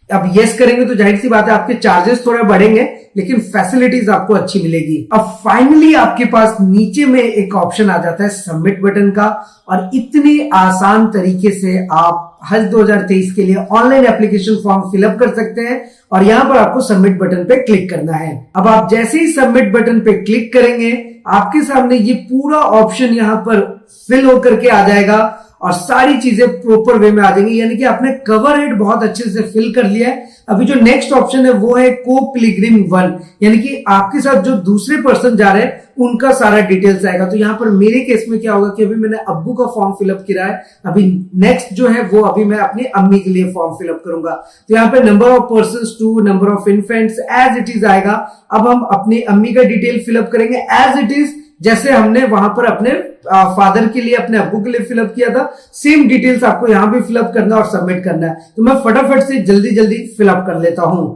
अब यस करेंगे तो जाहिर सी बात है आपके चार्जेस थोड़ा बढ़ेंगे लेकिन फैसिलिटीज आपको अच्छी मिलेगी। अब फाइनली आपके पास नीचे में एक ऑप्शन आ जाता है सबमिट बटन का, और इतने आसान तरीके से आप हज 2023 के लिए ऑनलाइन एप्लीकेशन फॉर्म फिलअप कर सकते हैं। और यहां पर आपको सबमिट बटन पे क्लिक करना है। अब आप जैसे ही सबमिट बटन पे क्लिक करेंगे आपके सामने ये पूरा ऑप्शन यहां पर फिल होकर के आ जाएगा और सारी चीजें प्रॉपर वे में आ जाएंगी, यानी कि आपने कवर हेड बहुत अच्छे से फिल कर लिया है। अभी जो नेक्स्ट ऑप्शन है वो है को पिलग्रिम 1, यानी कि आपके साथ जो दूसरे पर्सन जा रहे हैं उनका सारा डिटेल्स आएगा। तो यहाँ पर मेरे केस में क्या होगा कि अभी मैंने अब्बू का फॉर्म फिलअप किया है, अभी नेक्स्ट जो है वो अभी मैं अपनी अम्मी के लिए फॉर्म फिलअप करूंगा। तो यहाँ पे number of persons 2, number of infants as it is आएगा। अब हम अपनी अम्मी का डिटेल फिलअप करेंगे एज इट इज, जैसे हमने वहां पर अपने फादर के लिए अपने अब्बू के लिए फिलअप किया था, सेम डिटेल्स आपको यहां भी फिलअप करना और सबमिट करना है। तो मैं फटाफट से जल्दी फिलअप कर लेता हूं।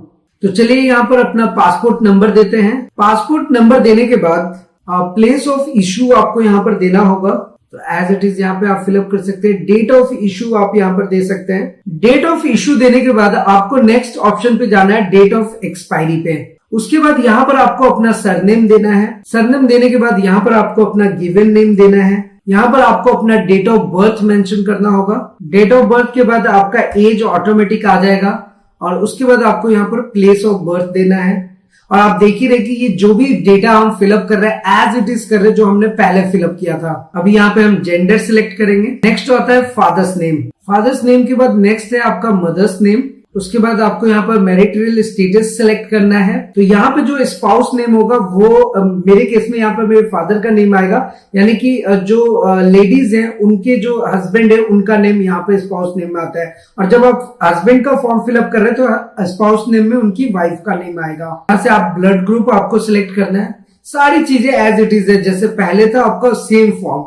तो चलिए यहां पर अपना पासपोर्ट नंबर देते हैं। पासपोर्ट नंबर देने के बाद प्लेस ऑफ इश्यू आपको यहां पर देना होगा। तो एज इट इज यहाँ पे आप फिलअप कर सकते हैं। डेट ऑफ इश्यू आप यहाँ पर दे सकते हैं। डेट ऑफ इश्यू देने के बाद आपको नेक्स्ट ऑप्शन पे जाना है डेट ऑफ एक्सपायरी पे। उसके बाद यहाँ पर आपको अपना सरनेम देना है। सरनेम देने के बाद यहाँ पर आपको अपना गिवन नेम देना है। यहाँ पर आपको अपना डेट ऑफ बर्थ मेंशन करना होगा। डेट ऑफ बर्थ के बाद आपका एज ऑटोमेटिक आ जाएगा और उसके बाद आपको यहाँ पर प्लेस ऑफ बर्थ देना है। और आप देख ही रहे कि ये जो भी डेटा हम फिलअप कर रहे हैं एज इट इज कर रहे हैं जो हमने पहले फिलअप किया था। अभी यहाँ पे हम जेंडर सिलेक्ट करेंगे। नेक्स्ट आता है फादर्स नेम। फादर्स नेम के बाद नेक्स्ट है आपका मदर्स नेम। उसके बाद आपको यहाँ पर मैरिटल स्टेटस सेलेक्ट करना है। तो यहाँ पे जो स्पाउस नेम होगा वो मेरे केस में यहाँ पर मेरे फादर का नेम आएगा, यानी कि जो लेडीज हैं उनके जो हस्बैंड है उनका नेम यहाँ पे स्पाउस नेम में आता है। और जब आप हस्बैंड का फॉर्म फिलअप कर रहे हैं तो स्पाउस नेम में उनकी वाइफ का नेम आएगा। यहाँ से आप ब्लड ग्रुप आपको सिलेक्ट करना है। सारी चीजें एज इट इज है, जैसे पहले था आपका सेम फॉर्म।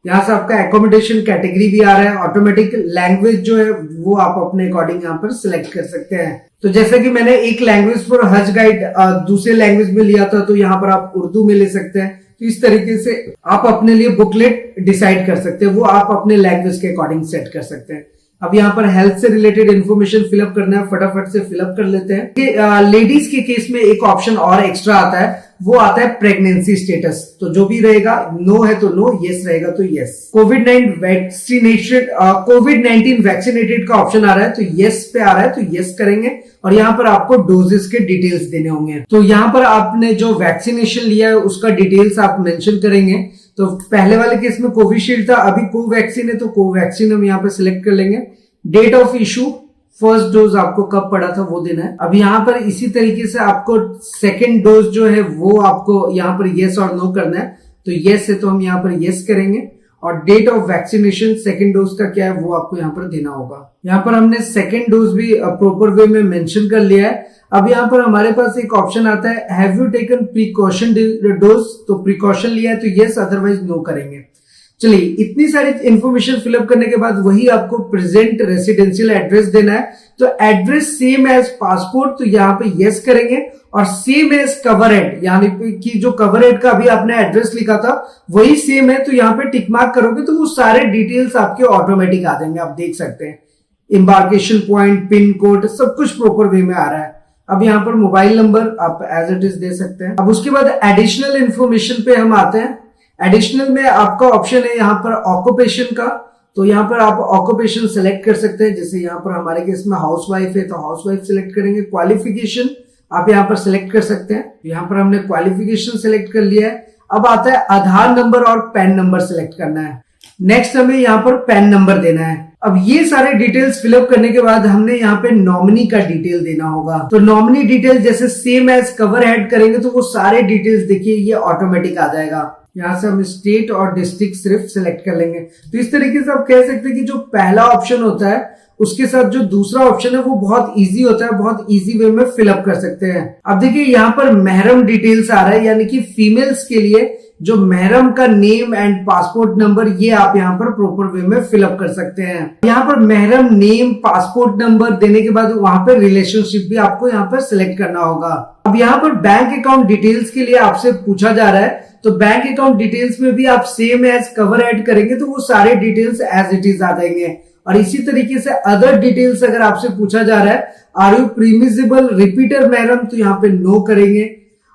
यहाँ से आपका एकोमोडेशन कैटेगरी भी आ रहा है। ऑटोमेटिक लैंग्वेज जो है वो आप अपने अकॉर्डिंग यहाँ पर सिलेक्ट कर सकते हैं। तो जैसे कि मैंने एक लैंग्वेज फॉर हज गाइड दूसरे लैंग्वेज में लिया था, तो यहाँ पर आप उर्दू में ले सकते हैं। तो इस तरीके से आप अपने लिए बुकलेट डिसाइड कर सकते हैं, वो आप अपने लैंग्वेज के अकॉर्डिंग सेट कर सकते हैं। अब यहाँ पर हेल्थ से रिलेटेड इन्फॉर्मेशन फिलअप करना है, फटाफट से फिलअप कर लेते हैं। लेडीज के केस में एक ऑप्शन और एक्स्ट्रा आता है, वो आता है प्रेगनेंसी स्टेटस। तो जो भी रहेगा, नो है तो नो, यस रहेगा तो यस। कोविड-19 वैक्सीनेटेड का ऑप्शन आ रहा है तो यस पे आ रहा है तो यस करेंगे। और यहाँ पर आपको डोजेस के डिटेल्स देने होंगे। तो यहाँ पर आपने जो वैक्सीनेशन लिया है उसका डिटेल्स आप मेंशन करेंगे। तो पहले वाले केस में कोविशील्ड था, अभी कोवैक्सीन है तो कोवैक्सीन हम यहाँ पे सिलेक्ट कर लेंगे। Date of issue, first dose आपको कब पड़ा था वो देना है। अब यहाँ पर इसी तरीके से आपको सेकेंड डोज जो है वो आपको यहाँ पर यस और नो करना है। तो यस है तो हम यहाँ पर यस करेंगे। और date of vaccination second dose का क्या है वो आपको यहाँ पर देना होगा। यहाँ पर हमने सेकेंड डोज भी प्रॉपर वे में मेंशन कर लिया है। अब यहाँ पर हमारे पास एक ऑप्शन आता है, have you taken precaution dose. तो प्रिकॉशन लिया है तो यस, अदरवाइज नो करेंगे। चलिए, इतनी सारी इंफॉर्मेशन फिलअप करने के बाद वही आपको प्रेजेंट रेसिडेंशियल एड्रेस देना है। तो एड्रेस सेम एज पासपोर्ट, तो यहाँ पे यस करेंगे। और सेम एज कवरहेड, यानी कि जो कवरहेड का अभी आपने एड्रेस लिखा था वही सेम है, तो यहाँ पे टिक मार्क करोगे तो वो सारे डिटेल्स आपके ऑटोमेटिक आ जाएंगे। आप देख सकते हैं एम्बार्केशन पॉइंट, पिन कोड, सब कुछ प्रॉपर वे में आ रहा है। अब यहाँ पर मोबाइल नंबर आप एज इट इज दे सकते हैं। अब उसके बाद एडिशनल इंफॉर्मेशन पे हम आते हैं। एडिशनल में आपका ऑप्शन है यहाँ पर ऑक्यूपेशन का। तो यहाँ पर आप ऑक्यूपेशन सेलेक्ट कर सकते हैं। जैसे यहाँ पर हमारे केस में हाउसवाइफ है तो हाउसवाइफ सिलेक्ट करेंगे। क्वालिफिकेशन आप यहाँ पर सिलेक्ट कर सकते हैं। यहाँ पर हमने क्वालिफिकेशन सिलेक्ट कर लिया है। अब आता है आधार नंबर और पैन नंबर सिलेक्ट करना है। नेक्स्ट हमें यहाँ पर पैन नंबर देना है। अब ये सारे डिटेल्स फिलअप करने के बाद हमने यहाँ पे नॉमिनी का डिटेल देना होगा। तो नॉमिनी डिटेल जैसे सेम एज कवर ऐड करेंगे तो वो सारे डिटेल्स देखिए ये ऑटोमेटिक आ जाएगा। यहाँ से हम स्टेट और डिस्ट्रिक्ट सिर्फ सिलेक्ट कर लेंगे। तो इस तरीके से आप कह सकते हैं कि जो पहला ऑप्शन होता है उसके साथ जो दूसरा ऑप्शन है वो बहुत इजी होता है, बहुत इजी वे में फिलअप कर सकते हैं। अब देखिए यहाँ पर महरम डिटेल्स आ रहा है, यानी कि फीमेल्स के लिए जो महरम का नेम एंड पासपोर्ट नंबर ये आप यहाँ पर प्रॉपर वे में फिलअप कर सकते हैं। यहाँ पर महरम नेम, पासपोर्ट नंबर देने के बाद वहां पर रिलेशनशिप भी आपको यहाँ पर सिलेक्ट करना होगा। अब यहाँ पर बैंक अकाउंट डिटेल्स के लिए आपसे पूछा जा रहा है, तो बैंक अकाउंट डिटेल्स में भी आप सेम एज कवर ऐड करेंगे तो वो सारे डिटेल्स एज इट इज आ जाएंगे। और इसी तरीके से अदर डिटेल्स अगर आपसे पूछा जा रहा है, आर यू प्रीमिजिबल रिपीटर महरम, तो यहाँ पे नो करेंगे।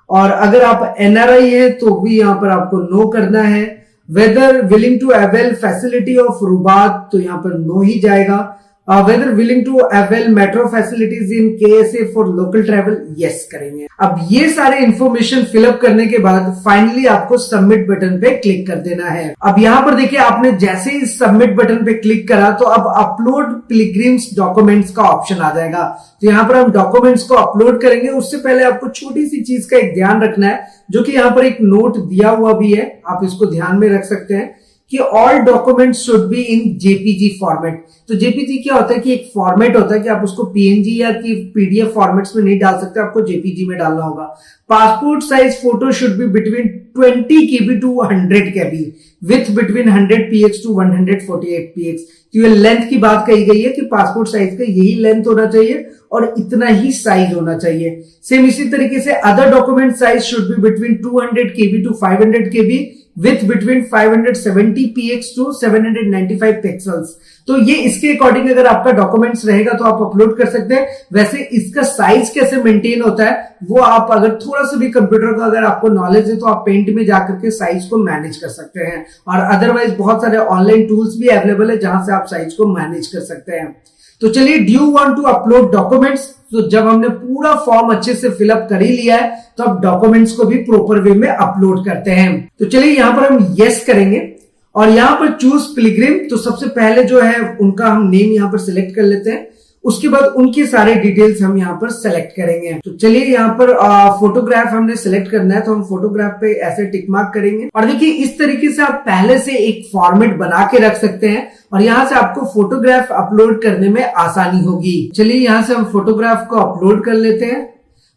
और अगर आप एनआरआई है तो भी यहाँ पर आपको नो करना है। Whether willing to avail facility of रुबात, तो यहाँ पर नो ही जाएगा। Whether willing to avail metro facilities in KSA for local travel, yes करेंगे। अब ये सारे इंफॉर्मेशन फिलअप करने के बाद फाइनली आपको सबमिट बटन पे क्लिक कर देना है। अब यहाँ पर देखिए आपने जैसे ही सबमिट बटन पे क्लिक करा तो अब अपलोड पिलग्रिम्स डॉक्यूमेंट्स का ऑप्शन आ जाएगा। तो यहाँ पर हम डॉक्यूमेंट्स को अपलोड करेंगे। उससे पहले आपको छोटी सी चीज का एक ध्यान रखना है, जो कि यहाँ पर एक नोट दिया हुआ भी है, आप इसको ध्यान में रख सकते हैं कि all documents should be in JPG format. तो जेपीजी क्या होता है कि एक फॉर्मेट होता है कि आप उसको पीएनजी या कि पीडीएफ फॉर्मेट्स में नहीं डाल सकते, आपको जेपीजी में डालना होगा। Passport size photo should be between 20 KB to 100 KB with between 100 px to 148 px। तो ये लेंथ की बात कही गई है कि पासपोर्ट साइज का यही लेंथ होना चाहिए और इतना ही साइज होना चाहिए। सेम इसी तरीके से other document size should be between 200 KB to 500 KB with between 570 px to 795 pixels. तो ये इसके अकॉर्डिंग अगर आपका डॉक्यूमेंट्स रहेगा तो आप अपलोड कर सकते हैं। वैसे इसका साइज कैसे मेंटेन होता है वो आप अगर थोड़ा सा भी कंप्यूटर का अगर आपको नॉलेज है तो आप पेंट में जाकर के साइज को मैनेज कर सकते हैं, और अदरवाइज बहुत सारे ऑनलाइन टूल्स भी अवेलेबल है जहां से आप साइज को मैनेज कर सकते हैं। तो चलिए, do you want to upload documents? तो जब हमने पूरा फॉर्म अच्छे से फिलअप कर ही लिया है तो अब डॉक्यूमेंट्स को भी प्रॉपर वे में अपलोड करते हैं। तो चलिए यहां पर हम यस करेंगे और यहां पर चूज पिलग्रिम। तो सबसे पहले जो है उनका हम नेम यहां पर सिलेक्ट कर लेते हैं, उसके बाद उनकी सारे डिटेल्स हम यहाँ पर सेलेक्ट करेंगे। तो चलिए यहाँ पर फोटोग्राफ हमने सेलेक्ट करना है तो हम फोटोग्राफ पे ऐसे टिक मार्क करेंगे। और देखिए इस तरीके से आप पहले से एक फॉर्मेट बना के रख सकते हैं और यहाँ से आपको फोटोग्राफ अपलोड करने में आसानी होगी। चलिए यहाँ से हम फोटोग्राफ को अपलोड कर लेते हैं।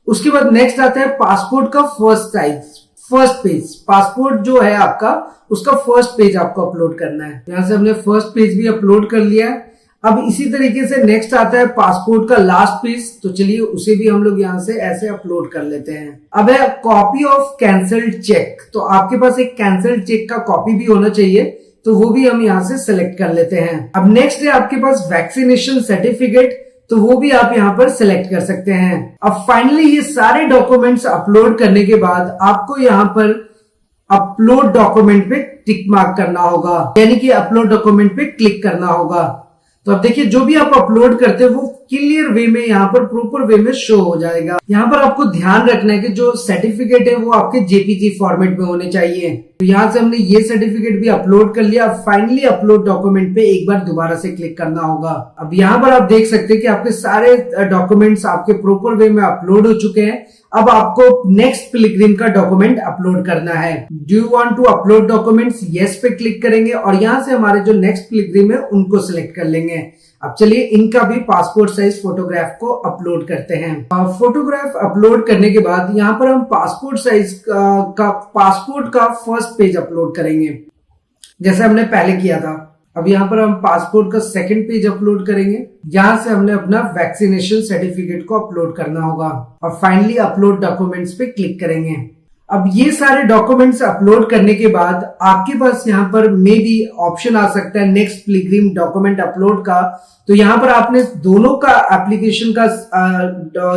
उसके बाद नेक्स्ट आता है पासपोर्ट का first size, first page. Passport जो है आपका उसका फर्स्ट पेज आपको अपलोड करना है। यहाँ से हमने फर्स्ट पेज भी अपलोड कर लिया है। अब इसी तरीके से नेक्स्ट आता है पासपोर्ट का लास्ट पेज। तो चलिए उसे भी हम लोग यहाँ से ऐसे अपलोड कर लेते हैं। अब है कॉपी ऑफ कैंसल्ड चेक। तो आपके पास एक कैंसल्ड चेक का कॉपी भी होना चाहिए, तो वो भी हम यहाँ से सिलेक्ट कर लेते हैं। अब नेक्स्ट है आपके पास वैक्सीनेशन सर्टिफिकेट, तो वो भी आप यहाँ पर सिलेक्ट कर सकते हैं। अब फाइनली ये सारे डॉक्यूमेंट्स अपलोड करने के बाद आपको यहाँ पर अपलोड डॉक्यूमेंट पे टिक मार्क करना होगा, यानी कि अपलोड डॉक्यूमेंट पे क्लिक करना होगा। तो अब देखिए जो भी आप अपलोड करते हैं वो क्लियर वे में यहाँ पर प्रॉपर वे में शो हो जाएगा। यहाँ पर आपको ध्यान रखना है कि जो सर्टिफिकेट है वो आपके जेपीजी फॉर्मेट में होने चाहिए। तो यहाँ से हमने ये सर्टिफिकेट भी अपलोड कर लिया। अब फाइनली अपलोड डॉक्यूमेंट पे एक बार दोबारा से क्लिक करना होगा। अब यहाँ पर आप देख सकते हैं कि आपके सारे डॉक्यूमेंट्स आपके प्रॉपर वे में अपलोड हो चुके हैं। अब आपको नेक्स्ट पिलग्रिम का डॉक्यूमेंट अपलोड करना है। Do you want to upload documents? Yes पे क्लिक करेंगे और यहाँ से हमारे जो नेक्स्ट पिलग्रिम है उनको सिलेक्ट कर लेंगे। अब चलिए इनका भी पासपोर्ट साइज फोटोग्राफ को अपलोड करते हैं। फोटोग्राफ अपलोड करने के बाद यहाँ पर हम पासपोर्ट साइज का पासपोर्ट का फर्स्ट पेज अपलोड करेंगे जैसे हमने पहले किया था। अब यहाँ पर हम पासपोर्ट का सेकंड पेज अपलोड करेंगे। यहाँ से हमने अपना वैक्सीनेशन सर्टिफिकेट को अपलोड करना होगा और फाइनली अपलोड डॉक्यूमेंट्स पे क्लिक करेंगे। अब ये सारे डॉक्यूमेंट्स अपलोड करने के बाद आपके पास यहाँ पर मे भी ऑप्शन आ सकता है नेक्स्ट पिलग्रिम डॉक्यूमेंट अपलोड का। तो यहाँ पर आपने दोनों का एप्लीकेशन का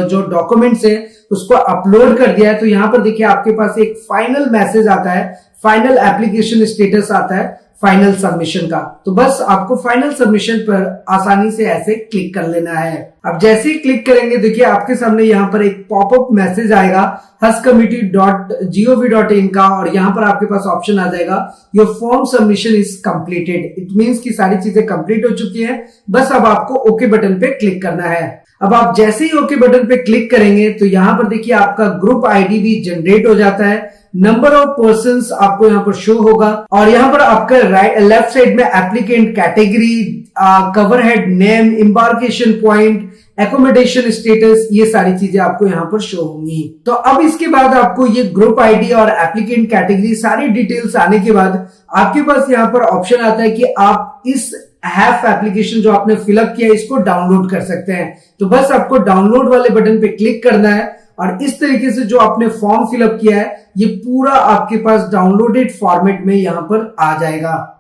जो डॉक्यूमेंट्स है उसको अपलोड कर दिया है। तो यहाँ पर देखिए आपके पास एक फाइनल मैसेज आता है, फाइनल एप्लीकेशन स्टेटस आता है फाइनल सबमिशन का। तो बस आपको फाइनल सबमिशन पर आसानी से ऐसे क्लिक कर लेना है। अब जैसे ही क्लिक करेंगे देखिए आपके सामने यहाँ पर एक पॉपअप मैसेज आएगा huscommittee.gov.in का, और यहाँ पर आपके पास ऑप्शन आ जाएगा your form submission is completed. It means कि सारी चीजें कंप्लीट हो चुकी हैं, बस अब आपको ओके बटन पे क्लिक करना है। अब आप जैसे ही ओके बटन पे क्लिक करेंगे तो यहाँ पर देखिए आपका ग्रुप आईडी भी जनरेट हो जाता है, नंबर ऑफ पर्संस आपको यहाँ पर शो होगा और यहाँ पर आपका लेफ्ट साइड में applicant category, cover head name, embarkation point, accommodation status, ये सारी चीजें आपको यहाँ पर शो होंगी। तो अब इसके बाद आपको ये ग्रुप आईडी और एप्लीकेंट कैटेगरी सारी डिटेल्स आने के बाद आपके पास यहाँ पर ऑप्शन आता है कि आप इस हैफ एप्लीकेशन जो आपने फिलअप किया इसको डाउनलोड कर सकते हैं। तो बस आपको डाउनलोड वाले बटन पे क्लिक करना है और इस तरीके से जो आपने फॉर्म फिलअप किया है ये पूरा आपके पास डाउनलोडेड फॉर्मेट में यहां पर आ जाएगा।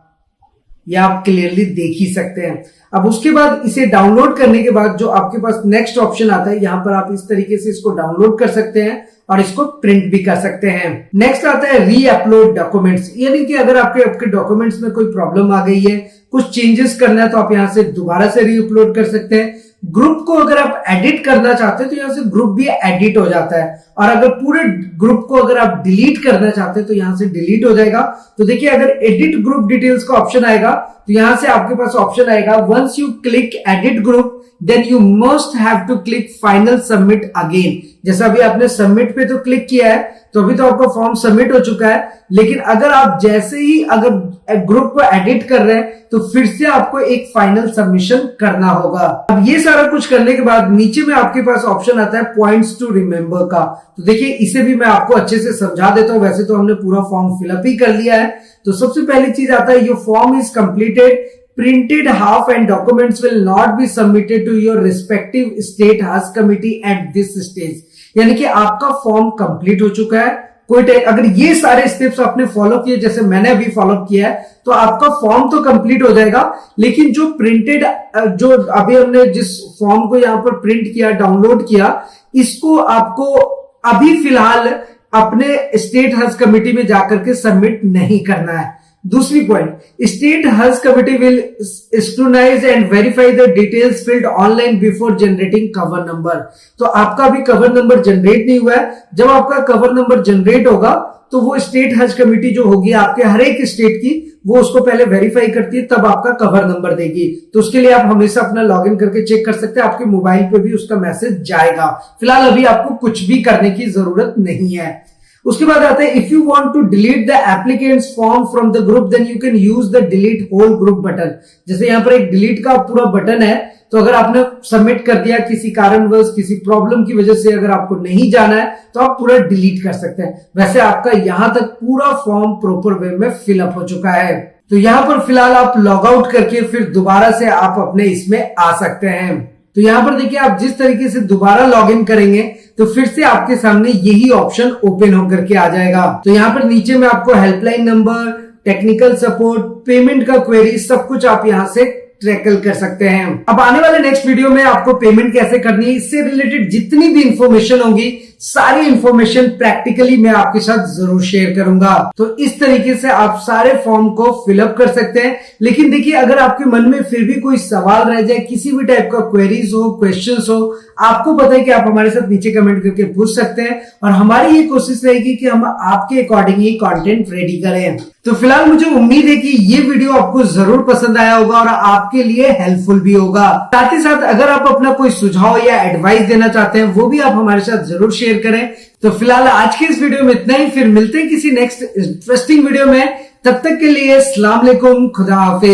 ये आप क्लियरली देख ही सकते हैं। अब उसके बाद इसे डाउनलोड करने के बाद जो आपके पास नेक्स्ट ऑप्शन आता है यहाँ पर आप इस तरीके से इसको डाउनलोड कर सकते हैं और इसको प्रिंट भी कर सकते हैं। नेक्स्ट आता है री अपलोड डॉक्यूमेंट्स, यानी कि अगर आपके डॉक्यूमेंट्स में कोई प्रॉब्लम आ गई है, कुछ चेंजेस करना है तो आप यहाँ से दोबारा से री अपलोड कर सकते हैं। ग्रुप को अगर आप एडिट करना चाहते हैं तो यहाँ से ग्रुप भी एडिट हो जाता है, और अगर पूरे ग्रुप को अगर आप डिलीट करना चाहते हैं तो यहाँ से डिलीट हो जाएगा। तो देखिए अगर एडिट ग्रुप डिटेल्स का ऑप्शन आएगा तो यहाँ से आपके पास ऑप्शन आएगा once you click edit group then you must have to click final submit again. जैसा अभी आपने सबमिट पे तो क्लिक किया है तो अभी तो आपका फॉर्म सबमिट हो चुका है, लेकिन अगर आप जैसे ही अगर ग्रुप को एडिट कर रहे हैं तो फिर से आपको एक फाइनल सबमिशन करना होगा। अब ये सारा कुछ करने के बाद नीचे में आपके पास ऑप्शन आता है पॉइंट्स टू रिमेंबर का। तो देखिए इसे भी मैं आपको अच्छे से समझा देता हूं, वैसे तो हमने पूरा फॉर्म फिलअप ही कर लिया है। तो सबसे पहली चीज आता है your form is completed, printed half and documents will not be submitted to your respective state Hus committee at this stage। यानी कि आपका फॉर्म कंप्लीट हो चुका है, अगर ये सारे स्टेप्स आपने फॉलो किए जैसे मैंने अभी फॉलो किया है तो आपका फॉर्म तो कंप्लीट हो जाएगा, लेकिन जो प्रिंटेड जो अभी हमने जिस फॉर्म को यहाँ पर प्रिंट किया, डाउनलोड किया, इसको आपको अभी फिलहाल अपने स्टेट हज कमेटी में जाकर के सबमिट नहीं करना है। दूसरी पॉइंट, स्टेट हज committee will scrutinise and verify the details field online before generating cover number. तो आपका अभी कवर नंबर जनरेट नहीं हुआ है, जब आपका कवर नंबर जनरेट होगा तो वो स्टेट हज कमेटी जो होगी आपके हर एक स्टेट की, वो उसको पहले वेरीफाई करती है, तब आपका कवर नंबर देगी। तो उसके लिए आप हमेशा अपना लॉगिन करके चेक कर सकते हैं, आपके मोबाइल पे भी उसका मैसेज जाएगा। फिलहाल अभी आपको कुछ भी करने की जरूरत नहीं है। उसके बाद आता है, if you want to delete the applicants form from the group then you can use the delete whole group button. जैसे यहाँ पर एक डिलीट का पूरा बटन है, तो अगर आपने सबमिट कर दिया किसी कारणवश, किसी प्रॉब्लम की वजह से अगर आपको नहीं जाना है तो आप पूरा डिलीट कर सकते हैं। वैसे आपका यहां तक पूरा फॉर्म प्रॉपर वे में फिलअप हो चुका है। तो यहां पर फिलहाल आप लॉग आउट करके फिर दोबारा से आप अपने इसमें आ सकते हैं। तो यहां पर देखिए, आप जिस तरीके से दोबारा लॉग इन करेंगे तो फिर से आपके सामने यही ऑप्शन ओपन होकर के आ जाएगा। तो यहां पर नीचे में आपको helpline number, technical support, payment का क्वेरी, सब कुछ आप यहां से ट्रैकल कर सकते हैं। अब आने वाले नेक्स्ट वीडियो में आपको पेमेंट कैसे करनी है, इससे रिलेटेड जितनी भी इंफॉर्मेशन होगी, सारी इंफॉर्मेशन प्रैक्टिकली मैं आपके साथ जरूर शेयर करूंगा। तो इस तरीके से आप सारे फॉर्म को फिलअप कर सकते हैं। लेकिन देखिए, अगर आपके मन में फिर भी कोई सवाल रह जाए, किसी भी टाइप का क्वेरीज हो, क्वेश्चंस हो, आपको पता है कि आप हमारे साथ नीचे कमेंट करके पूछ सकते हैं, और हमारी ये कोशिश रहेगी कि हम आपके अकॉर्डिंग ही कंटेंट रेडी करें। तो फिलहाल मुझे उम्मीद है कि ये वीडियो आपको जरूर पसंद आया होगा और आपके लिए हेल्पफुल भी होगा। साथ ही साथ अगर आप अपना कोई सुझाव या एडवाइस देना चाहते हैं, वो भी आप हमारे साथ जरूर शेयर करें। तो फिलहाल आज के इस वीडियो में इतना ही, फिर मिलते हैं किसी नेक्स्ट इंटरेस्टिंग वीडियो में। तब तक के लिए अस्सलाम वालेकुम, खुदा हाफिज।